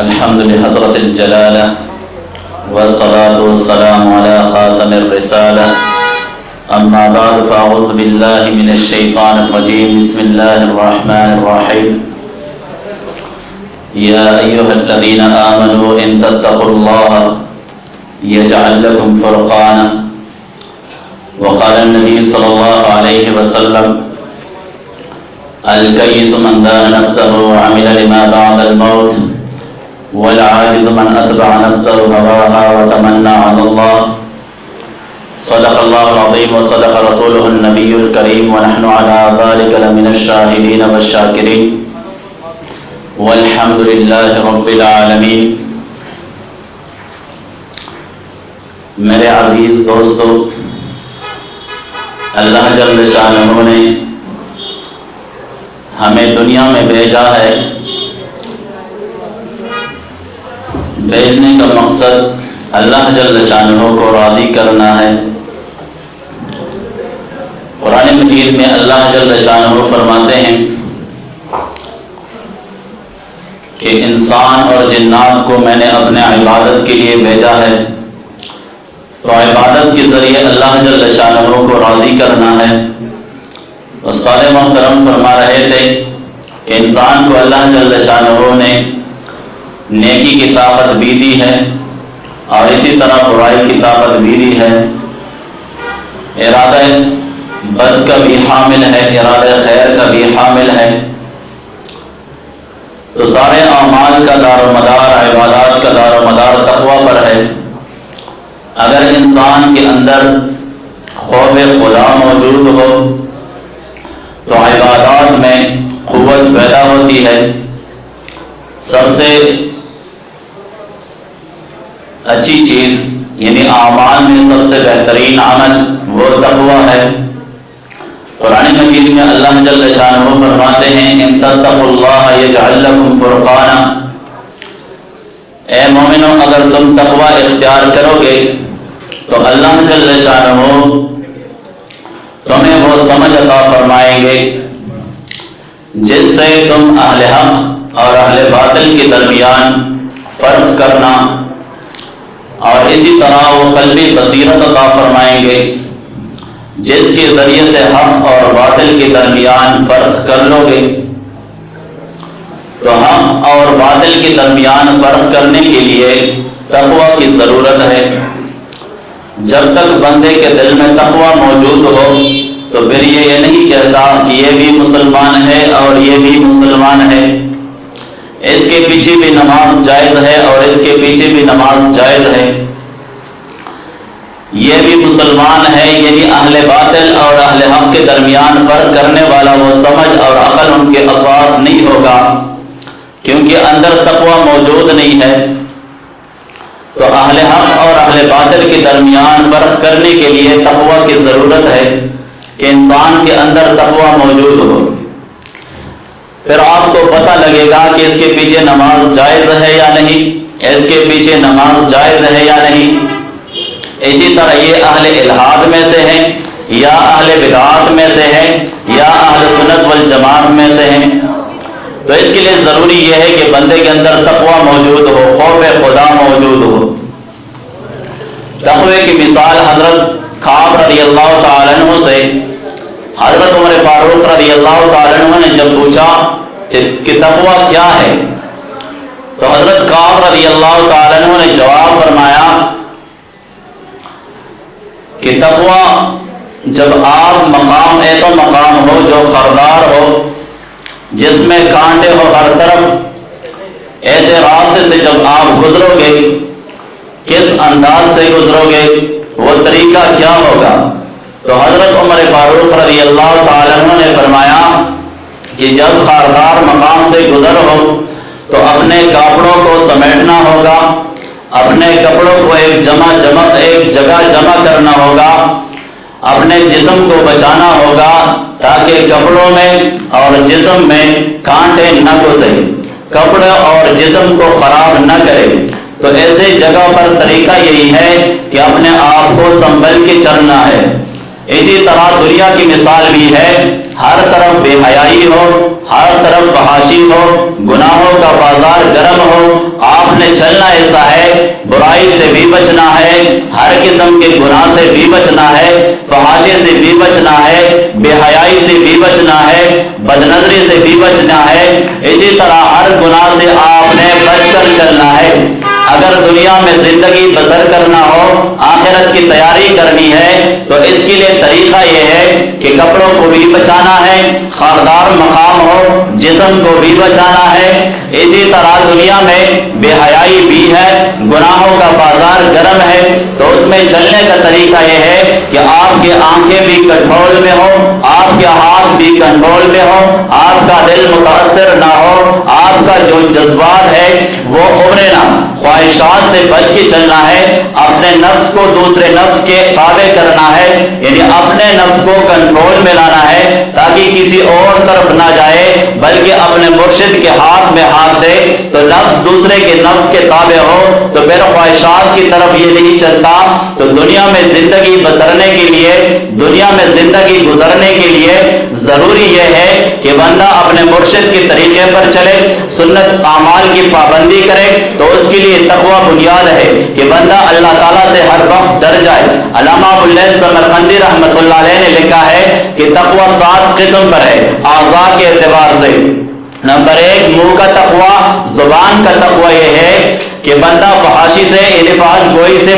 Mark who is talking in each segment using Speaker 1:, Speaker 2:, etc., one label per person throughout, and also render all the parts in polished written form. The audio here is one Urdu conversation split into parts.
Speaker 1: الحمد لحضرت الجلالہ والصلاة والسلام على خاتم الرسالہ اما بعد فاعوذ باللہ من الشیطان الرجیم بسم اللہ الرحمن الرحیم یا ایہا الذین آمنوا ان تتقوا اللہ یجعل لکم فرقانا وقال النبی صلی اللہ علیہ وسلم الکیس من دان نفسه وعمل لما بعد الموت والعاجز من اتبع نفسه هواها وتمنى على الله صدق الله العظيم وصدق رسوله النبي الكريم ونحن على ذلك لمن الشاهدين والشاكرين والحمد لله رب العالمين. میرے عزیز دوستو، اللہ جل شانہ نے ہمیں دنیا میں بھیجا ہے. بھیجنے کا مقصد اللہ جل شانہ کو راضی کرنا ہے. قرآن مجید میں اللہ جل شانہ فرماتے ہیں کہ انسان اور جنات کو میں نے اپنے عبادت کے لیے بھیجا ہے، تو عبادت کے ذریعے اللہ جل شانہ کو راضی کرنا ہے. استاد محترم فرما رہے تھے کہ انسان کو اللہ جل شانہ نے نیکی کی طاقت بھی دی ہے اور اسی طرح برائی کی طاقت بھی دی ہے. ارادہ بد کا بھی حامل ہے، ارادہ خیر کا بھی حامل ہے. تو سارے اعمال کا دار و مدار، عبادات کا دار و مدار تقوی پر ہے. اگر انسان کے اندر خوف خدا موجود ہو تو عبادات میں قوت پیدا ہوتی ہے. سب سے اچھی چیز یعنی اعمال میں سب سے بہترین عمل وہ تقوی ہے. قرآن مجید میں اللہ جل شانہ فرماتے ہیں ان تتقوا اللہ یجعل لکم فرقانا. اے مومنو، اگر تم تقوی اختیار کرو گے تو اللہ جل شانہ تمہیں وہ سمجھ عطا فرمائیں گے جس سے تم اہل حق اور اہل باطل کے درمیان فرق کرنا، اور اسی طرح وہ قلبی بصیرت عطا فرمائیں گے جس کے ذریعے سے حق اور باطل کے درمیان فرق کر لو گے. تو حق اور باطل کے درمیان فرق کرنے کے لیے تقوی کی ضرورت ہے. جب تک بندے کے دل میں تقوی موجود ہو تو پھر یہ نہیں کہتا کہ یہ بھی مسلمان ہے اور یہ بھی مسلمان ہے، اس کے پیچھے بھی نماز جائز ہے اور اس کے پیچھے بھی نماز جائز ہے. یہ بھی مسلمان ہے، یعنی اہل باطل اور اہل حق کے درمیان فرق کرنے والا وہ سمجھ اور عقل ان کے پاس نہیں ہوگا، کیونکہ اندر تقوی موجود نہیں ہے. تو اہل حق اور اہل باطل کے درمیان فرق کرنے کے لیے تقوی کی ضرورت ہے کہ انسان کے اندر تقوی موجود ہو. پھر آپ کو پتہ لگے گا کہ اس کے پیچھے نماز جائز ہے یا نہیں، اس کے پیچھے نماز جائز ہے یا نہیں. اسی طرح یہ اہل الحاد میں سے ہیں یا اہل بدعات میں سے ہیں یا اہل سنت والجماعت میں سے ہیں. تو اس کے لیے ضروری یہ ہے کہ بندے کے اندر تقوی موجود ہو، خوف خدا موجود ہو. تقوی کی مثال حضرت خانقاہ رضی اللہ تعالیٰ عنہ سے حضرت عمر فاروق رضی اللہ تعالیٰ عنہ نے جب پوچھا کہ تقوی کیا ہے، تو حضرت خانقاہ رضی اللہ تعالیٰ عنہ نے جواب فرمایا کہ تقوی جب آپ مقام ایسا مقام ہو جو خردار ہو، جس میں کانٹے ہو ہر طرف، ایسے راستے سے جب آپ گزرو گے کس انداز سے گزرو گے، وہ طریقہ کیا ہوگا. تو حضرت عمر فاروق رضی اللہ تعالیٰ عنہ نے فرمایا کہ جب خاردار مقام سے گزر ہو تو اپنے کپڑوں کو سمیٹنا ہوگا، اپنے کپڑوں کو ایک جگہ جمع کرنا ہوگا، اپنے جسم کو بچانا ہوگا تاکہ کپڑوں میں اور جسم میں کانٹے نہ گھسیں، کپڑے اور جسم کو خراب نہ کرے. تو ایسے جگہ پر طریقہ یہی ہے کہ اپنے آپ کو سنبھل کے چلنا ہے. اسی طرح دنیا کی مثال بھی ہے، ہر طرف بے حیائی ہو، ہر طرف فحاشی ہو، گناہوں کا بازار گرم ہو، میں چلنا ایسا ہے، برائی سے بھی بچنا ہے، ہر قسم کے گناہ سے بھی بچنا ہے، فحاشی سے بھی بچنا ہے، بے حیائی سے بھی بچنا ہے، بد نظری سے بھی بچنا ہے، اسی طرح ہر گناہ سے آپ نے بچ کر چلنا ہے۔ اگر دنیا میں زندگی بسر کرنا ہو، آخرت کی تیاری کرنی ہے، تو اس کے لیے طریقہ یہ ہے کہ کپڑوں کو بھی بچانا ہے، خاردار مقام ہو جسم کو بھی بچانا ہے، اسی طرح دنیا میں بے حیائی بھی ہے، گناہوں کا بازار گرم ہے، تو اس میں چلنے کا طریقہ یہ ہے کہ آپ کی آنکھیں بھی کنٹرول میں ہو، آپ کے ہاتھ بھی کنٹرول میں ہو، آپ کا دل متاثر نہ ہو، آپ کا جو جذبات ہے وہ ابھرے نہ، خواہشات سے بچ کے چلنا ہے، اپنے نفس کو دوسرے نفس کے تابع کرنا ہے، یعنی اپنے نفس کو کنٹرول میں لانا ہے تاکہ کسی اور طرف نہ جائے بلکہ اپنے مرشد کے ہاتھ میں ہاتھ دے، تو نفس دوسرے کے نفس کے تابع ہو تو پھر خواہشات کی طرف یہ نہیں چلتا۔ تو دنیا میں زندگی بسرنے کے لیے، دنیا میں زندگی گزرنے کے لیے ضروری یہ ہے کہ بندہ اپنے مرشد کے طریقے پر چلے، سنت اعمال کی پابندی کرے، تو اس کے لیے تقوی بنیاد ہے کہ بندہ اللہ تعالیٰ سے ہر وقت ڈر جائے۔ علامہ سمرقندی رحمۃ اللہ علیہ نے لکھا ہے کہ تقوی 7 قسم پر ہے اعضاء کے اعتبار سے۔ نمبر 1 منہ کا تقوی، زبان کا تقوی یہ ہے کہ بندہ فحاشی سے، فحش گوئی سے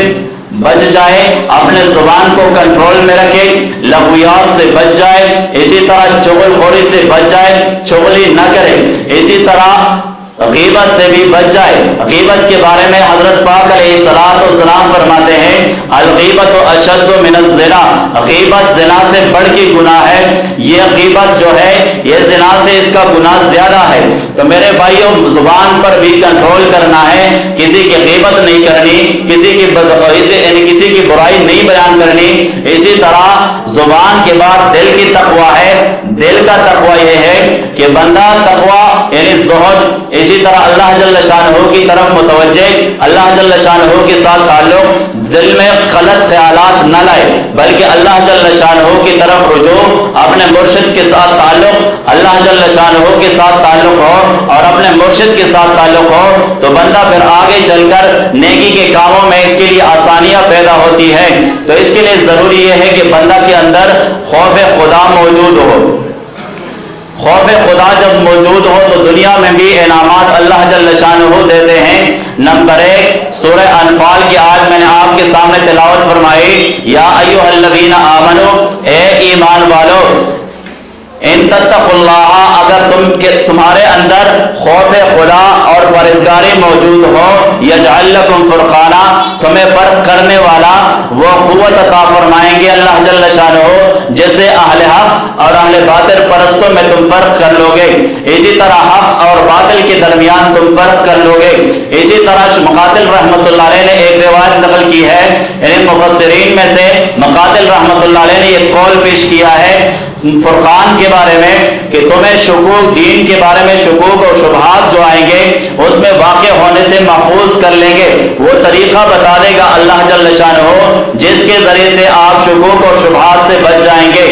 Speaker 1: بچ جائے، اپنے زبان کو کنٹرول میں رکھے، لغویات سے بچ جائے، اسی طرح چغل خوری سے بچ جائے، چغلی نہ کرے، اسی طرح غیبت سے بھی بچ جائے۔ غیبت کے بارے میں حضرت پاک علیہ السلام فرماتے ہیں الغیبت اشد من الزنا، غیبت زنا سے بڑھ کے گناہ ہے، یہ غیبت جو ہے یہ زنا سے اس کا گناہ زیادہ ہے۔ تو میرے بھائیوں زبان پر بھی کنٹرول کرنا ہے، کسی کی غیبت نہیں کرنی، کسی کی برائی نہیں بیان کرنی، اسی طرح زبان کے بعد دل کی تقوی ہے، دل کا تقوی یہ ہے کہ بندہ تقوی یعنی زہد، اسی طرح اللہ جل شانہ کی طرف متوجہ، اللہ جل شانہ کے ساتھ تعلق، دل میں غلط خیالات نہ لائے بلکہ اللہ جل شانہ کی طرف رجوع، اپنے مرشد کے ساتھ تعلق، اللہ جل شانہ کے ساتھ تعلق ہو اور اپنے مرشد کے ساتھ تعلق ہو، تو بندہ پھر آگے چل کر نیکی کے کاموں میں اس کے لیے آسانیاں پیدا ہوتی ہے۔ تو اس کے لیے ضروری یہ ہے کہ بندہ کے اندر خوف خدا موجود ہو۔ خوف خدا جب موجود ہو تو دنیا میں بھی انعامات اللہ جل شانہ دیتے ہیں۔ نمبر 1 سورہ انفال کی آیت میں نے آپ کے سامنے تلاوت فرمائی، یا ایھا الذین آمنو، اے ایمان والو، ان تتقوا اللہ، اگر تمہارے اندر خوف خدا اور پرہیزگاری موجود ہو، یجعل لکم فرقانا، تمہیں فرق کرنے والا وہ قوت عطا فرمائیں گے اللہ جل شانہ، جس سے اہل حق اور اہل باطل پرستوں میں تم فرق کر لو گے، اسی طرح حق اور باطل کے درمیان تم فرق کر لو گے۔ اسی طرح مقاتل رحمۃ اللہ علیہ نے ایک روایت نقل کی ہے، یعنی مفسرین میں سے مقاتل رحمۃ اللہ علیہ نے یہ قول پیش کیا ہے فرقان کے بارے میں کہ تمہیں شکوک، دین کے بارے میں شکوک اور شبہات جو آئیں گے اس میں واقع ہونے سے محفوظ کر لیں گے، وہ طریقہ بتا دے گا اللہ جل شانہ جس کے ذریعے سے آپ شکوک اور شبہات سے بچ جائیں گے۔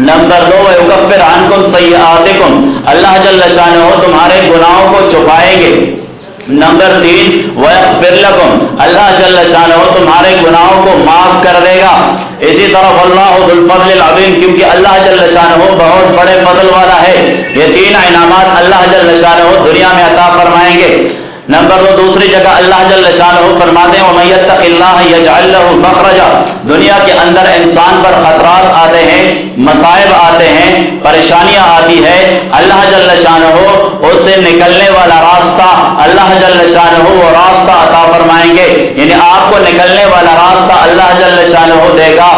Speaker 1: نمبر 2 وَيُكَفِّرْ عَنْكُمْ سَيِّئَاتِكُمْ، اللہ جل شانہ تمہارے گناہوں کو چھپائیں گے۔ نمبر 3 وَيَغْفِرْ لَكُمْ، اللہ جل شانہ تمہارے گناہوں کو معاف کر دے گا۔ اسی طرح واللہ ذو الفضل العظیم، کیونکہ اللہ جل شانہ بہت بڑے فضل والا ہے۔ یہ 3 انعامات اللہ جل شانہ دنیا میں عطا فرمائیں گے۔ نمبر 2 دوسری جگہ اللہ جل شانہ فرماتے ہیں وَمَن يَتَّقِ اللَّهَ يَجْعَل لَّهُ مَخْرَجًا، دنیا کے اندر انسان پر خطرات آتے ہیں، مصائب آتے ہیں، پریشانیاں آتی ہے، اللہ جل شانہ اس سے نکلنے والا راستہ اللہ جل شانہ وہ راستہ عطا فرمائیں گے، یعنی آپ کو نکلنے والا راستہ اللہ جل شانہ دے گا۔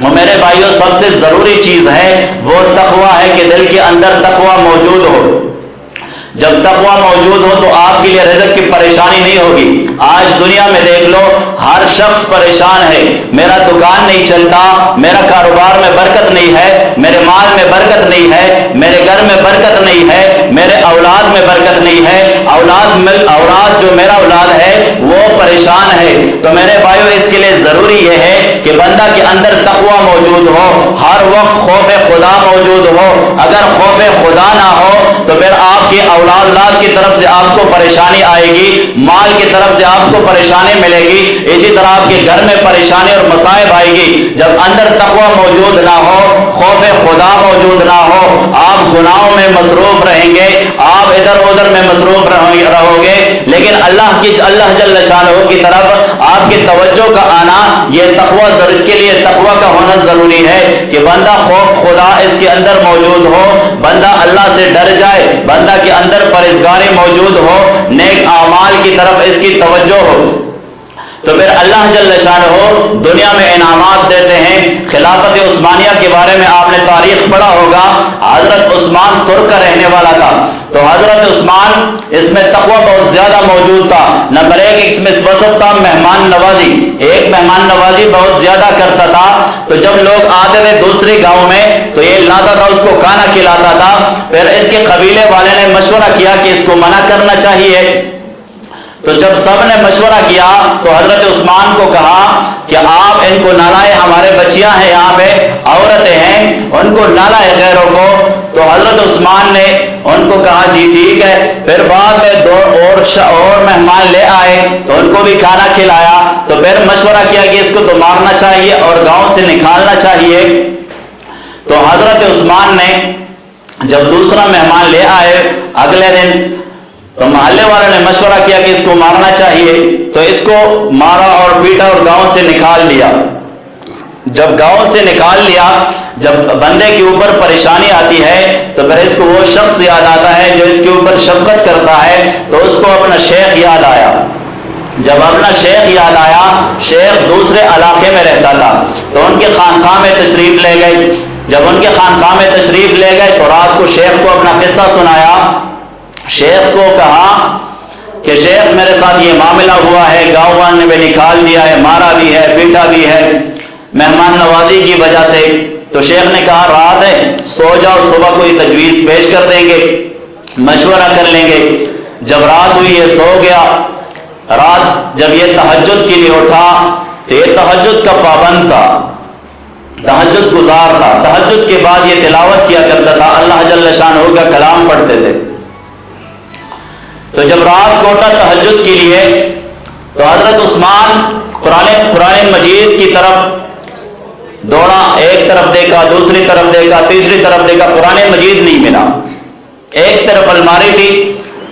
Speaker 1: وہ میرے بھائیوں سب سے ضروری چیز ہے وہ تقوی ہے کہ دل کے اندر تقوی موجود ہو۔ جب تقوی موجود ہو تو آپ کے لیے رزق کی پریشانی نہیں ہوگی۔ آج دنیا میں دیکھ لو ہر شخص پریشان ہے، میرا دکان نہیں چلتا، میرا کاروبار میں برکت نہیں ہے، میرے مال میں برکت نہیں ہے، میرے گھر میں برکت نہیں ہے، میرے اولاد میں برکت نہیں ہے، اولاد جو میرا اولاد ہے وہ پریشان ہے۔ تو میرے بھائیو اس کے لیے ضروری یہ ہے کہ بندہ کے اندر تقوی موجود ہو، ہر وقت خوف خدا موجود ہو۔ اگر خوف خدا نہ ہو تو پھر آپ کی اولاد کی طرف سے آپ کو پریشانی آئے گی، مال کی طرف سے آپ کو پریشانی ملے گی، اسی طرح آپ کے گھر میں پریشانی اور مصائب آئے گی۔ جب اندر تقوی موجود نہ ہو، خوف خدا موجود نہ ہو، آپ گناہوں میں مصروف رہیں گے، آپ ادھر ادھر میں مصروف رہو گے، لیکن اللہ جل شانہ کی طرف آپ کی توجہ کا آنا، یہ تقوی اس کے لیے تقوی کا ہونا ضروری ہے کہ بندہ خوف خدا اس کے اندر موجود ہو، بندہ اللہ سے ڈر جائے، بندہ کے اندر پرہیزگاری موجود ہو، نیک اعمال کی طرف اس کی توجہ ہو، تو پھر اللہ جل شانہ دنیا میں انعامات دیتے ہیں۔ خلافت عثمانیہ کے بارے میں آپ نے تاریخ پڑھا ہوگا، حضرت عثمان ترک کا رہنے والا تھا، تو حضرت عثمان اس میں تقوی بہت زیادہ موجود تھا۔ نمبر ایک اس میں وصف تھا مہمان نوازی، ایک مہمان نوازی بہت زیادہ کرتا تھا، تو جب لوگ آتے تھے دوسری گاؤں میں تو یہ لاتا تھا، اس کو کھانا کھلاتا تھا۔ پھر اس کے قبیلے والے نے مشورہ کیا کہ اس کو منع کرنا چاہیے، تو جب سب نے مشورہ کیا تو حضرت عثمان کو کہا کہ آپ ان کو نہ لائے، ہمارے بچیاں ہیں یہاں پہ، عورتیں ہیں، ان کو نہ لائے غیروں کو۔ تو حضرت عثمان نے ان کو کہا جی ٹھیک ہے۔ پھر بعد میں دو اور مہمان لے آئے تو ان کو بھی کھانا کھلایا، تو پھر مشورہ کیا کہ اس کو تو مارنا چاہیے اور گاؤں سے نکالنا چاہیے۔ تو حضرت عثمان نے جب دوسرا مہمان لے آئے اگلے دن، تو محلے والوں نے مشورہ کیا کہ اس کو مارنا چاہیے، تو اس کو مارا اور پیٹا اور گاؤں سے نکال لیا۔ جب گاؤں سے نکال لیا، جب بندے کے اوپر پریشانی آتی ہے تو پھر اس کو وہ شخص یاد آتا ہے جو اس کے اوپر شفقت کرتا ہے، تو اس کو اپنا شیخ یاد آیا۔ جب اپنا شیخ یاد آیا، شیخ دوسرے علاقے میں رہتا تھا، تو ان کے خانقاہ میں تشریف لے گئے۔ جب ان کے خانقاہ میں تشریف لے گئے تو رات کو شیخ کو اپنا قصہ سنایا۔ شیخ کو کہا کہ شیخ میرے ساتھ یہ معاملہ ہوا ہے، گاؤں والوں نے نکال دیا ہے، مارا بھی ہے، پیٹا بھی ہے مہمان نوازی کی وجہ سے۔ تو شیخ نے کہا رات ہے، سو جاؤ، صبح کوئی تجویز پیش کر دیں گے، مشورہ کر لیں گے۔ جب رات ہوئی یہ سو گیا، رات جب یہ تہجد کے لیے اٹھا تو یہ تہجد کا پابند تھا، تہجد گزار تھا، تہجد کے بعد یہ تلاوت کیا کرتا تھا، اللہ جل شانہ کا کلام پڑھتے تھے۔ تو جب رات کو اٹھا تہجد کے لیے تو حضرت عثمان قرآن مجید کی طرف دوڑا، ایک طرف دیکھا، دوسری طرف دیکھا، تیسری طرف دیکھا، قرآن مجید نہیں ملا۔ ایک طرف الماری تھی،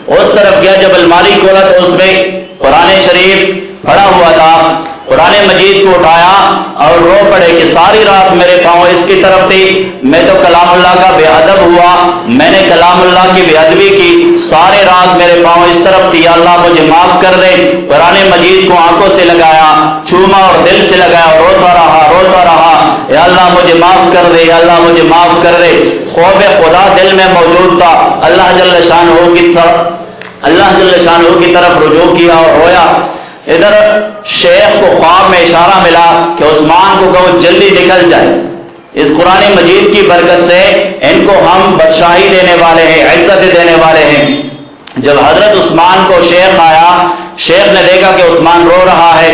Speaker 1: اس طرف گیا، جب الماری کھولا تو اس میں قرآن شریف پڑا ہوا تھا۔ قرآن مجید کو اٹھایا اور رو پڑے کہ ساری رات میرے پاؤں اس کی طرف تھی، میں تو کلام اللہ کا بے ادب ہوا، میں نے کلام اللہ کی بے ادبی کی، سارے رات میرے پاؤں اس طرف تھی، یا اللہ مجھے معاف کر دے۔ قرآن مجید کو آنکھوں سے لگایا، چھوما اور دل سے لگایا اور روتا رہا، یا اللہ مجھے معاف کر دے، یا اللہ مجھے معاف کر دے۔ خوف خدا دل میں موجود تھا، اللہ جل شانہ کی طرف رجوع کیا اور رویا۔ ادھر شیخ کو خواب میں اشارہ ملا کہ عثمان کو کہو جلدی نکل جائے، اس قرآن مجید کی برکت سے ان کو ہم بادشاہی دینے والے ہیں، عزت دینے والے ہیں۔ جب حضرت عثمان کو شیخ آیا، شیخ نے دیکھا کہ عثمان رو رہا ہے،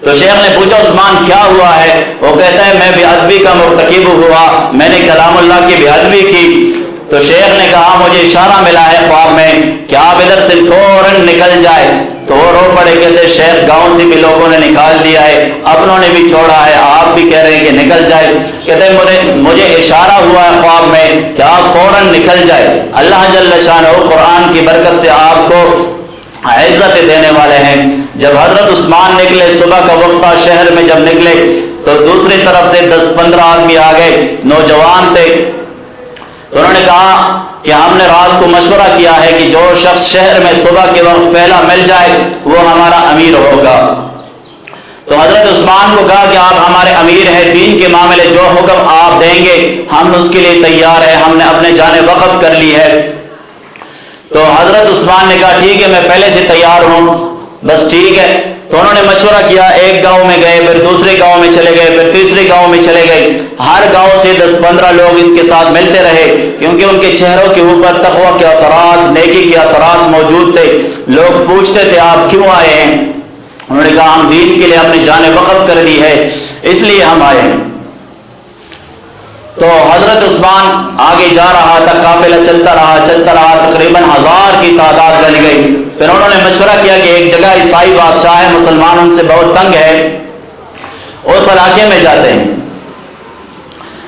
Speaker 1: تو شیخ نے پوچھا عثمان کیا ہوا ہے؟ وہ کہتا ہے میں بے ادبی کا مرتکب ہوا، میں نے کلام اللہ کی بے ادبی کی۔ تو شیخ نے کہا مجھے اشارہ ملا ہے خواب میں کہ آپ ادھر سے فوراً نکل جائے۔ تو وہ رو پڑے، کہتے شیخ گاؤں سے بھی لوگوں نے نکال دیا ہے، اپنوں نے بھی چھوڑا ہے، آپ بھی کہہ رہے ہیں کہ نکل جائے۔ کہتے مجھے اشارہ ہوا ہے خواب میں کہ آپ فوراً نکل جائے، اللہ جل شانہ قرآن کی برکت سے آپ کو عزت دینے والے ہیں۔ جب حضرت عثمان نکلے، صبح کا وقت تھا، شہر میں جب نکلے تو دوسری طرف سے 10-15 آدمی آ گئے، نوجوان تھے۔ تو انہوں نے کہا کہ ہم نے رات کو مشورہ کیا ہے کہ جو شخص شہر میں صبح کے وقت پہلا مل جائے وہ ہمارا امیر ہوگا۔ تو حضرت عثمان کو کہا کہ آپ ہمارے امیر ہیں، دین کے معاملے جو حکم آپ دیں گے ہم اس کے لیے تیار ہیں، ہم نے اپنے جانیں وقف کر لی ہے۔ تو حضرت عثمان نے کہا ٹھیک ہے میں پہلے سے تیار ہوں، بس ٹھیک ہے۔ تو انہوں نے مشورہ کیا، ایک گاؤں میں گئے، پھر دوسرے گاؤں میں چلے گئے، پھر تیسرے گاؤں میں چلے گئے، ہر گاؤں سے 10-15 لوگ ان کے ساتھ ملتے رہے، کیونکہ ان کے چہروں کے اوپر تقویٰ کے اثرات، نیکی کے اثرات موجود تھے۔ لوگ پوچھتے تھے آپ کیوں آئے ہیں؟ انہوں نے کہا ہم دین کے لیے اپنی جانیں وقف کر دی ہے، اس لیے ہم آئے ہیں۔ تو حضرت عثمان آگے جا رہا تھا، قافلہ چلتا رہا، تقریباً 1000 کی تعداد بن گئی۔ پھر انہوں نے مشورہ کیا کہ ایک جگہ عیسائی بادشاہ ہے، مسلمان ان سے بہت تنگ ہے، اس علاقے میں جاتے ہیں۔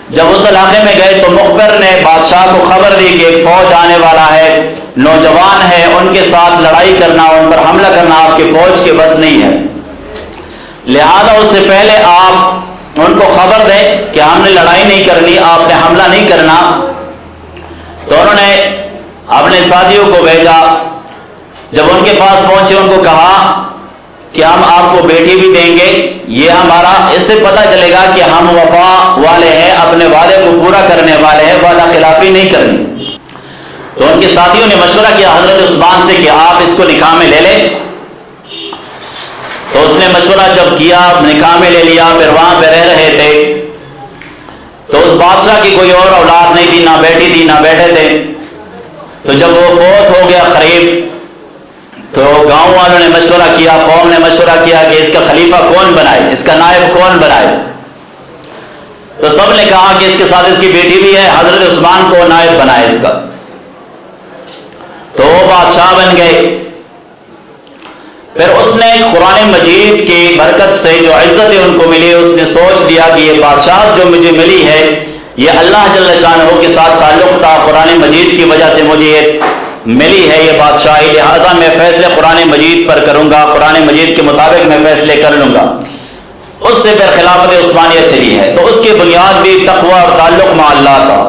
Speaker 1: جب اس علاقے میں گئے تو مخبر نے بادشاہ کو خبر دی کہ ایک فوج آنے والا ہے، نوجوان ہے، ان کے ساتھ لڑائی کرنا، ان پر حملہ کرنا آپ کی فوج کے بس نہیں ہے، لہذا اس سے پہلے آپ ان کو خبر دیں کہ ہم نے لڑائی نہیں کرنی، آپ نے حملہ نہیں کرنا۔ تو انہوں نے اپنے ساتھیوں کو بھیجا، جب ان کے پاس پہنچے ان کو کہا کہ ہم آپ کو بیٹی بھی دیں گے، یہ ہمارا، اس سے پتہ چلے گا کہ ہم وفا والے ہیں، اپنے وعدے کو پورا کرنے والے ہیں، وعدہ خلافی نہیں کرنی۔ تو ان کے ساتھیوں نے مشورہ کیا حضرت عثمان سے کہ آپ اس کو نکاح میں لے لیں۔ تو اس نے مشورہ جب کیا، نکاح میں لے لیا، پھر وہاں پہ رہ رہے تھے۔ تو اس بادشاہ کی کوئی اور اولاد نہیں تھی، نہ بیٹی تھی نہ بیٹے تھے۔ تو جب وہ فوت ہو گیا قریب، تو گاؤں والوں نے مشورہ کیا، قوم نے مشورہ کیا کہ اس کا خلیفہ کون بنائے، اس کا نائب کون بنائے۔ تو سب نے کہا کہ اس کے ساتھ اس کی بیٹی بھی ہے، حضرت عثمان کو نائب بنائے اس کا۔ تو وہ بادشاہ بن گئے۔ پھر اس نے قرآن مجید کی برکت سے جو عزت ان کو ملی، اس نے سوچ لیا کہ یہ بادشاہ جو مجھے ملی ہے یہ اللہ جل شانہ کے ساتھ تعلق تھا، قرآن مجید کی وجہ سے مجھے یہ ملی ہے یہ بادشاہی، لہذا میں فیصلے قرآن مجید پر کروں گا، قرآن مجید کے مطابق میں فیصلے کر لوں گا۔ اس سے پھر خلافت عثمانیہ چلی ہے۔ تو اس کی بنیاد بھی تقوی اور تعلق مع اللہ تھا۔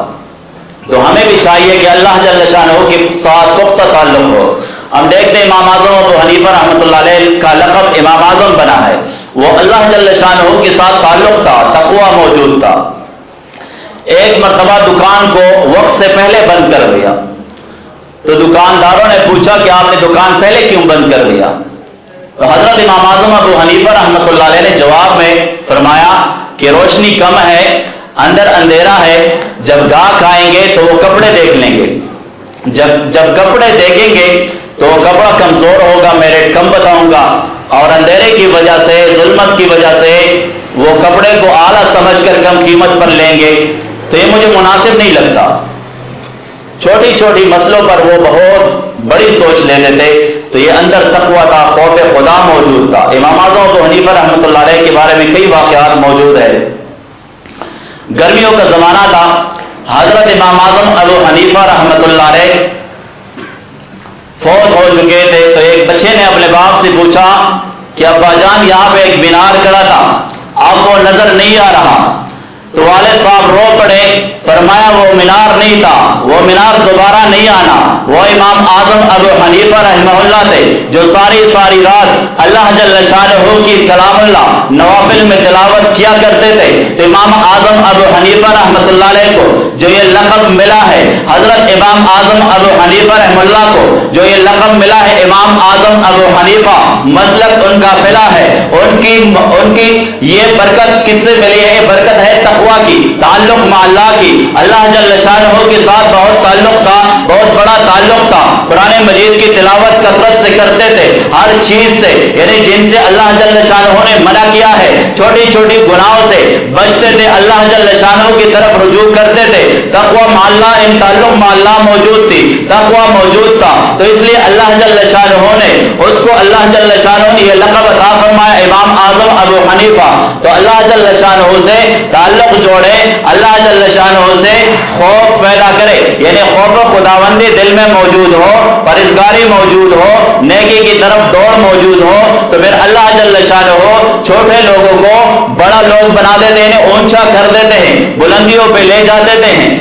Speaker 1: تو ہمیں بھی چاہیے کہ اللہ جل شانہ کے ساتھ پختہ تعلق ہو۔ ہم دیکھتے ہیں امام اعظم ابو حنیفہ رحمۃ اللہ علیہ کا لقب امام اعظم بنا ہے، وہ اللہ جل شانہ کے ساتھ تعلق تھا، تقوی موجود تھا۔ ایک مرتبہ دکان کو وقت سے پہلے بند کر دیا، تو دکانداروں نے پوچھا کہ آپ نے دکان پہلے کیوں بند کر دیا؟ تو حضرت امام اعظم ابو حنیفہ رحمۃ اللہ علیہ نے جواب میں فرمایا کہ روشنی کم ہے، اندر اندھیرا ہے، جب گاہک آئیں گے تو وہ کپڑے دیکھ لیں گے، جب کپڑے دیکھیں گے تو وہ کپڑا کمزور ہوگا، میں ریٹ کم بتاؤں گا، اور اندھیرے کی وجہ سے، ظلمت کی وجہ سے وہ کپڑے کو اعلیٰ سمجھ کر کم قیمت پر لیں گے، تو یہ مجھے مناسب نہیں لگتا۔ چھوٹی چھوٹی مسئلوں پر وہ بہت بڑی سوچ لیتے تھے، تو یہ اندر تقویٰ تھا، خوف خدا موجود تھا۔ امام اعظم ابو حنیفہ رحمۃ اللہ علیہ کے بارے میں کئی واقعات موجود ہے۔ گرمیوں کا زمانہ تھا، حضرت امام اعظم ابو حنیفہ رحمۃ اللہ علیہ فوت ہو چکے تھے۔ تو ایک بچے نے اپنے باپ سے پوچھا کہ ابا جان یہاں پہ ایک مینار کھڑا تھا، آپ کو نظر نہیں آ رہا؟ تو والد صاحب رو پڑے، فرمایا وہ مینار نہیں تھا، وہ مینار دوبارہ نہیں آنا، وہ امام اعظم ابو حنیفہ رحمہ اللہ تھے جو ساری رات اللہ جل شانہ کی کلام اللہ نوافل میں تلاوت کیا کرتے تھے۔ تو امام اعظم ابو حنیفہ رحمۃ اللہ علیہ کو جو یہ لقب ملا ہے، حضرت امام اعظم ابو حنیفہ رحمہ اللہ کو جو یہ لقب ملا ہے امام اعظم ابو حنیفہ، مسلک ان کا فلا ہے، ان کی یہ برکت کس سے ملی ہے؟ یہ برکت ہے تقویٰ کی، تعلق مع اللہ کی۔ اللہ جل شانہ کے ساتھ بہت تعلق تھا، بہت بڑا تعلق تھا، قرآن مجید کی تلاوت کثرت سے کرتے تھے، ہر چیز سے، یعنی جن سے اللہ جل شانہ نے منع کیا ہے، چھوٹی چھوٹی گناہوں سے بچتے تھے، اللہ جل شانہ کی طرف رجوع کرتے تھے۔ تقویٰ مع اللہ، ان تعلق مع اللہ موجود تھی، تقویٰ موجود تھا، تو اس لیے اللہ جل شانہ نے اس کو، اللہ جل شانہ نے یہ لقب عطا فرمایا امام اعظم ابو حنیفہ۔ تو اللہ جل شانہ سے تعلق جوڑے، اللہ جل شانہ سے خوف پیدا کرے، یعنی خوف خداوندی دل میں موجود ہو، پرہیزگاری موجود ہو، نیکی کی طرف دوڑ موجود ہو، تو پھر اللہ جل شانہ چھوٹے لوگوں کو بڑا لوگ بنا دیتے ہیں، اونچا کر دیتے ہیں، بلندیوں پہ لے جا دیتے ہیں۔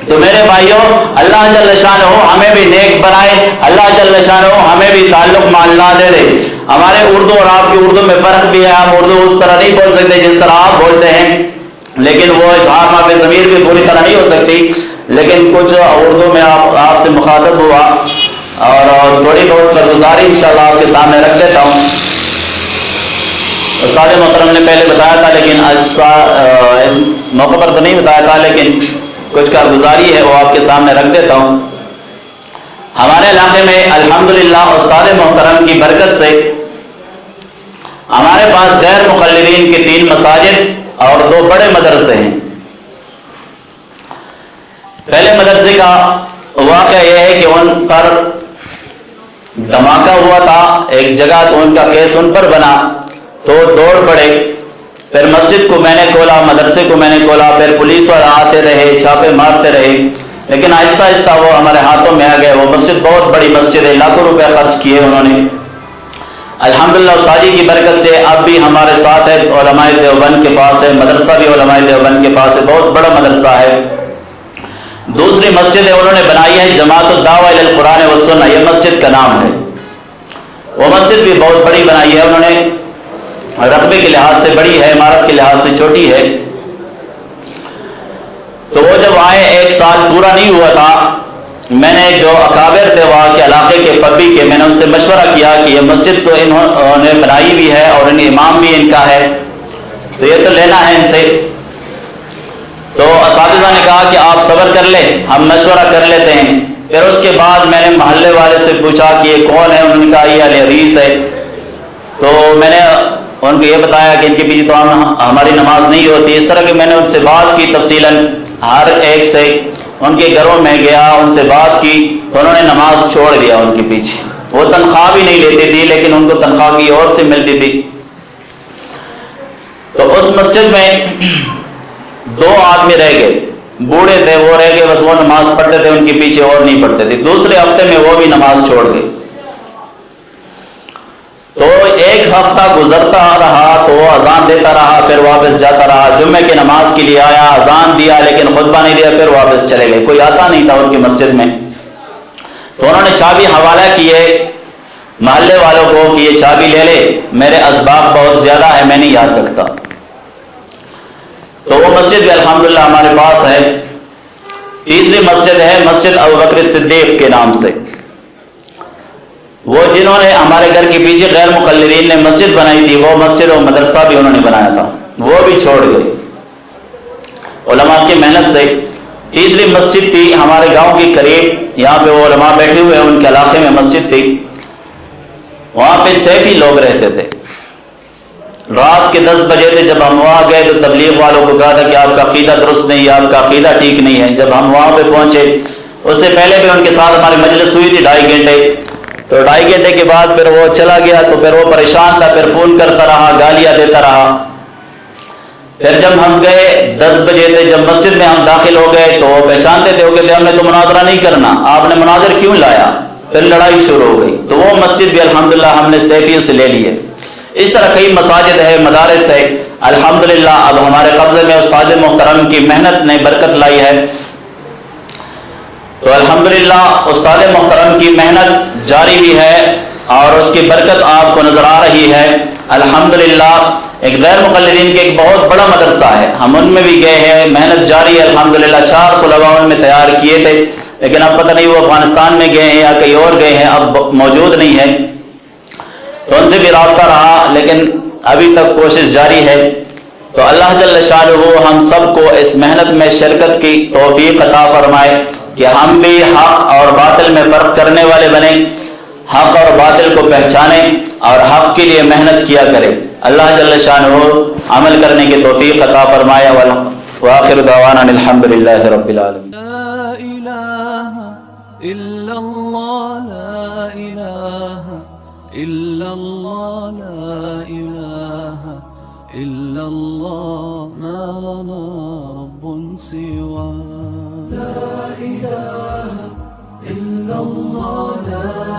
Speaker 1: تو میرے بھائیوں، اللہ جل شانہ ہمیں بھی نیک بنائے، اللہ جل شانہ ہمیں بھی تعلق مع اللہ دے دے۔ ہمارے اردو اور آپ کی اردو میں فرق بھی ہے، ہم اردو اس طرح نہیں بول سکتے جس طرح آپ بولتے ہیں، لیکن وہ اظہار ما فی ضمیر بھی پوری طرح نہیں ہو سکتی، لیکن کچھ اردو میں آپ سے مخاطب ہوا اور تھوڑی بہت کارگزاری انشاءاللہ آپ کے سامنے رکھ دیتا ہوں۔ استاد محترم نے پہلے بتایا تھا لیکن اس موقع پر تو نہیں بتایا تھا، لیکن کچھ کارگزاری ہے وہ آپ کے سامنے رکھ دیتا ہوں۔ ہمارے علاقے میں الحمدللہ استاد محترم کی برکت سے ہمارے پاس غیر مقلدین کے 3 مساجد اور 2 بڑے مدرسے ہیں۔ پہلے مدرسے کا واقعہ یہ ہے کہ ان پر دھماکہ ہوا تھا ایک جگہ، تو ان کا کیس ان پر بنا تو دوڑ پڑے، پھر مسجد کو میں نے کھولا، مدرسے کو میں نے کھولا، پھر پولیس والے آتے رہے، چھاپے مارتے رہے، لیکن آہستہ آہستہ وہ ہمارے ہاتھوں میں آ گئے۔ وہ مسجد بہت بڑی مسجد ہے، لاکھوں روپے خرچ کیے انہوں نے۔ الحمدللہ استاد جی کی برکت سے اب بھی ہمارے ساتھ ہے، علماء دیوبند کے پاس ہے، مدرسہ بھی علماء دیوبند کے پاس ہے، بہت بڑا مدرسہ ہے۔ دوسری مسجد ہے انہوں نے بنائی ہے جماعت الدعوہ الی القرآن والسنہ، یہ مسجد کا نام ہے۔ وہ مسجد بھی بہت بڑی بنائی ہے انہوں نے، رقبے کے لحاظ سے بڑی ہے، عمارت کے لحاظ سے چھوٹی ہے۔ تو وہ جب آئے 1 سال پورا نہیں ہوا تھا، میں نے جو اکابر تھے وہاں کے علاقے کے پبی کے، میں نے ان سے مشورہ کیا کہ یہ مسجد تو انہوں نے بنائی بھی ہے اور امام بھی ان کا ہے، تو یہ تو لینا ہے ان سے۔ تو اساتذہ نے کہا کہ آپ صبر کر لیں، ہم مشورہ کر لیتے ہیں۔ پھر اس کے بعد میں نے محلے والے سے پوچھا کہ یہ کون ہے، انہوں نے کہا یہ علی حدیث ہے۔ تو میں نے ان کو یہ بتایا کہ ان کے پیچھے تو ہماری نماز نہیں ہوتی، اس طرح کہ میں نے ان سے بات کی تفصیلاً، ہر ایک سے ان کے گھروں میں گیا، ان سے بات کی، تو انہوں نے نماز چھوڑ دیا ان کے پیچھے۔ وہ تنخواہ بھی نہیں لیتی تھی لیکن ان کو تنخواہ کی اور سے ملتی تھی۔ تو اس مسجد میں 2 آدمی رہ گئے، بوڑھے تھے، وہ رہ گئے، بس وہ نماز پڑھتے تھے ان کے پیچھے اور نہیں پڑھتے تھے۔ دوسرے ہفتے میں وہ بھی نماز چھوڑ گئے۔ تو 1 ہفتہ گزرتا رہا تو وہ اذان دیتا رہا، پھر واپس جاتا رہا، جمعے کی نماز کے لیے آیا، اذان دیا لیکن خطبہ نہیں دیا، پھر واپس چلے گئے، کوئی آتا نہیں تھا ان کی مسجد میں۔ تو انہوں نے چابی حوالہ کیے محلے والوں کو کہ یہ چابی لے لے، میرے اسباب بہت زیادہ ہے، میں نہیں آ سکتا۔ تو وہ مسجد بھی الحمدللہ ہمارے پاس ہے۔ تیسری مسجد ہے مسجد ابوبکر صدیق کے نام سے، وہ جنہوں نے ہمارے گھر کے پیچھے غیر مقلدین نے مسجد بنائی تھی، وہ مسجد اور مدرسہ بھی انہوں نے بنایا تھا، وہ بھی چھوڑ گئے علماء کی محنت سے۔ تیسری مسجد تھی ہمارے گاؤں کے قریب، یہاں پہ وہ علماء بیٹھے ہوئے ہیں، ان کے علاقے میں مسجد تھی، وہاں پہ سیفی لوگ رہتے تھے۔ رات کے 10 بجے تھے جب ہم وہاں گئے تو تبلیغ والوں کو کہا تھا کہ آپ کا عقیدہ درست نہیں ہے، آپ کا عقیدہ ٹھیک نہیں ہے۔ جب ہم وہاں پہ پہنچے، اس سے پہلے بھی ان کے ساتھ ہماری مجلس ہوئی تھی 2.5 گھنٹے، تو 2.5 گھنٹے کے بعد پھر وہ چلا گیا، تو پھر وہ پریشان تھا، پھر فون کرتا رہا، گالیاں دیتا رہا۔ پھر جب ہم گئے 10 بجے تھے، جب مسجد میں ہم داخل ہو گئے تو وہ پہچانتے تھے، وہ کہتے ہم نے تو مناظرہ نہیں کرنا، آپ نے مناظر کیوں لایا؟ پھر لڑائی شروع ہو گئی۔ تو وہ مسجد بھی الحمدللہ ہم نے سیفیوں سے لے لی ہے۔ اس طرح کئی مساجد ہے، مدارس ہے، الحمدللہ اب ہمارے قبضے میں استاد محترم کی محنت نے برکت لائی ہے۔ تو الحمدللہ استاد محترم کی محنت جاری بھی ہے اور اس کی برکت آپ کو نظر آ رہی ہے۔ الحمدللہ ایک غیر مقلدین کے ایک بہت بڑا مدرسہ ہے، ہم ان میں بھی گئے ہیں، محنت جاری ہے الحمدللہ۔ 4 طلباء ان میں تیار کیے تھے، لیکن اب پتہ نہیں وہ افغانستان میں گئے ہیں یا کہیں اور گئے ہیں، اب موجود نہیں ہے، تو ان سے بھی رابطہ رہا، لیکن ابھی تک کوشش جاری ہے۔ تو اللہ جل شانہ ہم سب کو اس محنت میں شرکت کی توفیق عطا فرمائے کہ ہم بھی حق اور باطل میں فرق کرنے والے بنیں، حق اور باطل کو پہچانیں اور حق کے لیے محنت کیا کریں۔ اللہ جل شانہ عمل کرنے کی توفیق عطا فرمائے۔ وآخر دعوانا الحمدللہ رب العالمین۔
Speaker 2: لا الہ الا اللہ، لا الہ الا اللہ، لا الہ الا اللہ، ما لنا رب سوا۔ لا الہ الا اللہ، لا